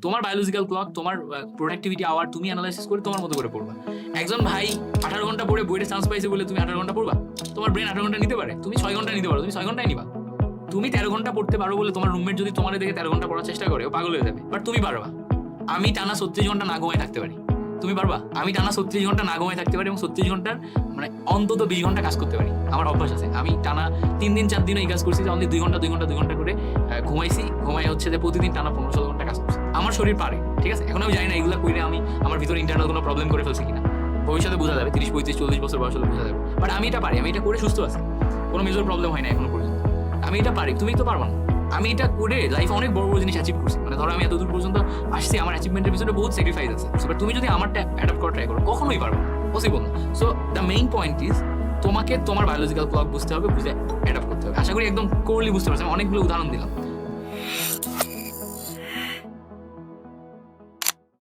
তোমার biological clock, তোমার productivity hour তুমি অ্যানালাইসিস করে তোমার মতো করে পড়বা। একজন ভাই 18 ঘন্টা পড়ে বইয়ের চান্স পাইছে বলে তুমি 18 ঘন্টা পড়বা? তোমার ব্রেন 18 ঘন্টা নিতে পারে, তুমি 6 ঘন্টা নিতে পারো, তুমি 6 ঘন্টায় নিবা। তুমি 13 ঘন্টা পড়তে পারো বলে তোমার রুমমেট যদি তোমার দেখে 13 ঘন্টা পড়ার চেষ্টা করে, ও পাগল হয়ে যাবে। বাট তুমি পারবা। আমি টানা 36 ঘন্টা না ঘুমায় থাকতে পারি, তুমি পারবা? আমি টানা 36 ঘন্টা না ঘুমায় থাকতে পারি এবং 36 ঘন্টার মানে অন্তত 20 ঘন্টা কাজ করতে পারি। আমার অভ্যাস আছে। আমি টানা 3 দিন 4 দিন এই কাজ করছি যে অনলি 2 ঘন্টা করে ঘুমাইছি। ঘুমাই হচ্ছে যে প্রতিদিন টানা 15-16 ঘন্টা কাজ করছি। আমার শরীর পারে, ঠিক আছে? এখন আমি জানি না এগুলো কইলে আমি আমার ভিতরে ইন্টারনাল কোনো প্রবলেম করে ফেলছি কিনা, ভবিষ্যতে বোঝা যাবে। 30, 35, 40 বছর বয়স হলে বোঝা যাবে। বাট আমি এটা পারি, আমি এটা করে সুস্থ আছি, কোনো মেজর প্রবলেম হয় না এখনো পর্যন্ত। আমি এটা পারি, তুমি তো পারবা না। আমি এটা করে লাইফে অনেক বড় বড় জিনিস অ্যাচিভ করছি। মানে ধরো আমি এতদূর পর্যন্ত আসছি, আমার অ্যাচিভমেন্টের পিছনে বহুত স্যাক্রিফাইস আছে। বাট তুমি যদি আমারটা অ্যাডাপ্ট করা ট্রাই করো, কখনোই পারবো না, পসিবল না। So the main point is তোমাকে তোমার বায়োলজিক্যাল ক্লক বুঝতে হবে, বুঝে অ্যাডাপ্ট করতে হবে। আশা করি একদম কোরলি বুঝতে পারছি। আমি অনেকগুলো উদাহরণ দিলাম।